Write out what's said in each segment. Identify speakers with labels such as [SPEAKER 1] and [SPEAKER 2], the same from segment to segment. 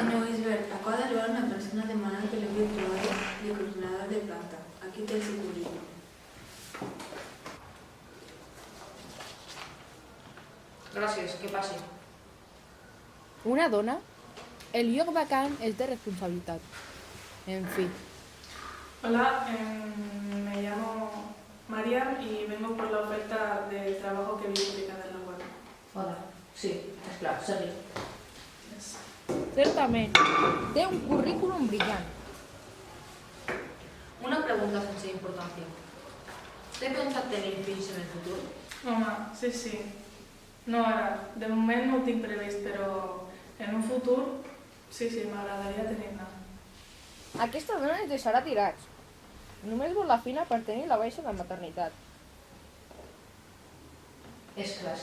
[SPEAKER 1] Senyor Isbert, acaba d'arribar una persona demanant que li enviï el treball de coordinador de planta. Aquí té el seu currículum.
[SPEAKER 2] Gràcies, que passi.
[SPEAKER 3] Una dona? El lloc vacant és de responsabilitat. En fi.
[SPEAKER 4] Hola, me llamo Mariam y vengo por la oferta de trabajo que vi publicada en la web.
[SPEAKER 2] Hola. Sí, és clar, segui.
[SPEAKER 3] Certament, té un currículum brillant.
[SPEAKER 2] Una pregunta sense importància. Té pensat tenir fills en el futur?
[SPEAKER 4] Home, sí. No ara, de moment no ho tinc previst, però en un futur sí, m'agradaria tenir-ne.
[SPEAKER 3] Aquesta dona ens deixarà tirats. Només vol la fina per tenir la baixa de maternitat.
[SPEAKER 2] És clar.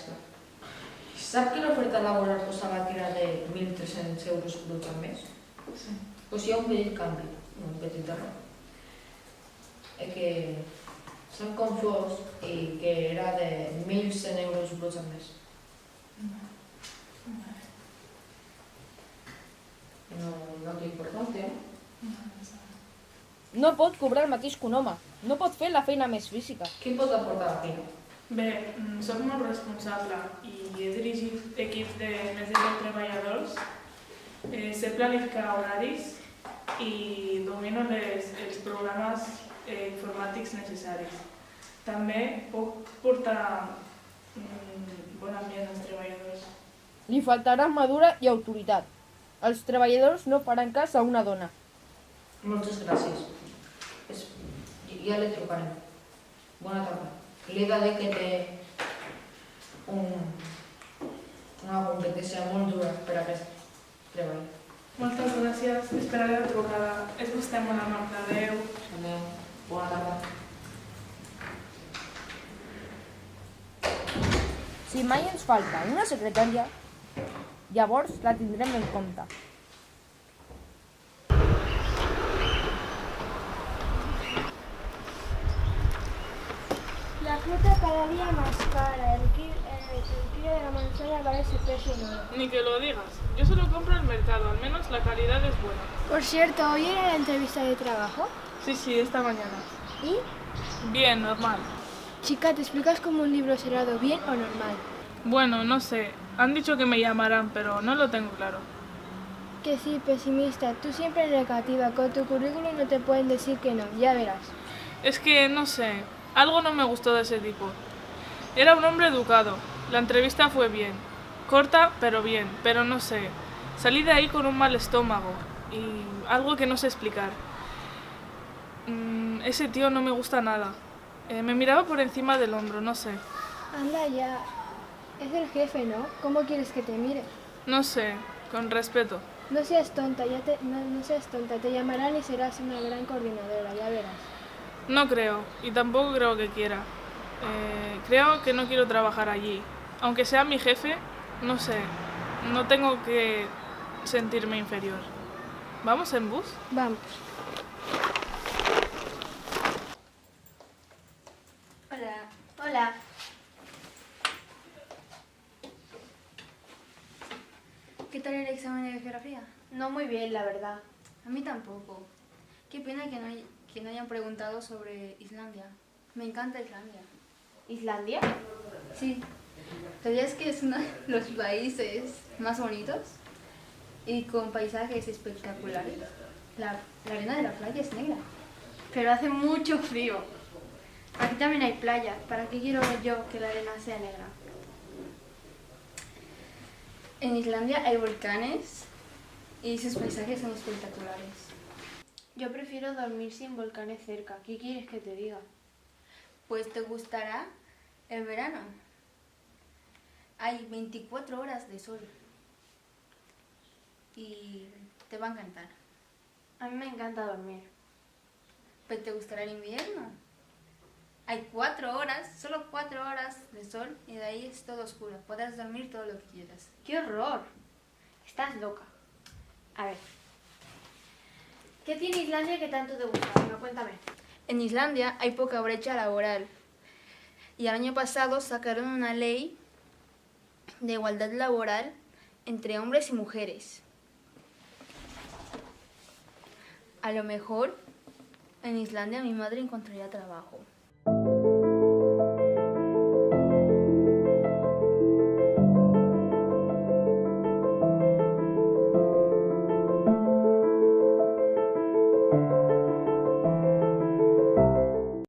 [SPEAKER 2] Sap que l'oferta laboral costava tirar de 1.300 euros bruts al mes?
[SPEAKER 4] Sí.
[SPEAKER 2] Doncs hi ha un petit canvi, un petit error. Que s'han confós i que era de 1.100 euros bruts al mes. No té importància, no?
[SPEAKER 3] No pot cobrar el mateix que un home. No pot fer la feina més física.
[SPEAKER 2] Qui pot aportar la feina?
[SPEAKER 4] Bé, soc molt responsable i he dirigit equips de més de 10 treballadors, sé planificar horaris i domino els programes informàtics necessaris. També puc portar bon ambient als treballadors.
[SPEAKER 3] Li faltarà madura i autoritat. Els treballadors no faran cas a una dona.
[SPEAKER 2] Moltes gràcies. Ja li trucarem. Bona tarda. Li he de dir que té una competència molt dura per a aquest treball.
[SPEAKER 4] Moltes gràcies, esperaré la trucada. És vostè molt amable, adeu.
[SPEAKER 2] Adéu. Bona tarda.
[SPEAKER 3] Si mai ens falta una secretària, llavors la tindrem en compte.
[SPEAKER 5] La fruta cada día más cara, el kilo de la manzana vale 7,9
[SPEAKER 4] Ni que lo digas. Yo solo compro al mercado, al menos la calidad es buena.
[SPEAKER 5] Por cierto, ¿hoy era la entrevista de trabajo?
[SPEAKER 4] Sí, esta mañana.
[SPEAKER 5] ¿Y?
[SPEAKER 4] Bien, normal.
[SPEAKER 5] Chica, ¿te explicas cómo un libro será bien o normal?
[SPEAKER 4] Bueno, no sé. Han dicho que me llamarán, pero no lo tengo claro.
[SPEAKER 5] Que sí, pesimista. Tú siempre negativa. Con tu currículum no te pueden decir que no. Ya verás.
[SPEAKER 4] Es que, no sé, algo no me gustó de ese tipo. Era un hombre educado. La entrevista fue bien. Corta, pero bien. Pero no sé. Salí de ahí con un mal estómago. Y algo que no sé explicar. Ese tío no me gusta nada. Me miraba por encima del hombro, no sé.
[SPEAKER 5] Anda ya. Es el jefe, ¿no? ¿Cómo quieres que te mire?
[SPEAKER 4] No sé, con respeto.
[SPEAKER 5] No seas tonta, no seas tonta. Te llamarán y serás una gran coordinadora, ya verás.
[SPEAKER 4] No creo, y tampoco creo que quiera. Creo que no quiero trabajar allí. Aunque sea mi jefe, no sé, no tengo que sentirme inferior. ¿Vamos en bus?
[SPEAKER 5] Vamos.
[SPEAKER 6] Hola. ¿Qué tal el examen de geografía?
[SPEAKER 7] No muy bien, la verdad.
[SPEAKER 6] A mí tampoco. Qué pena que no hayan preguntado sobre Islandia. Me encanta Islandia.
[SPEAKER 7] ¿Islandia?
[SPEAKER 6] Sí. ¿Sabías que es uno de los países más bonitos? Y con paisajes espectaculares. La arena de la playa es negra.
[SPEAKER 7] Pero hace mucho frío. Aquí también hay playa. ¿Para qué quiero ver yo que la arena sea negra?
[SPEAKER 6] En Islandia hay volcanes y sus paisajes son espectaculares.
[SPEAKER 7] Yo prefiero dormir sin volcanes cerca. ¿Qué quieres que te diga?
[SPEAKER 6] Pues te gustará el verano. hay 24 horas de sol. Y te va a encantar.
[SPEAKER 7] A mí me encanta dormir.
[SPEAKER 6] ¿Pero te gustará el invierno? Hay 4 horas, solo 4 horas de sol y de ahí es todo oscuro. Podrás dormir todo lo que quieras.
[SPEAKER 7] ¡Qué horror! Estás loca. A ver. ¿Qué tiene Islandia que tanto te gusta? Venga, cuéntame.
[SPEAKER 6] En Islandia hay poca brecha laboral. Y el año pasado sacaron una ley de igualdad laboral entre hombres y mujeres. A lo mejor en Islandia mi madre encontraría trabajo.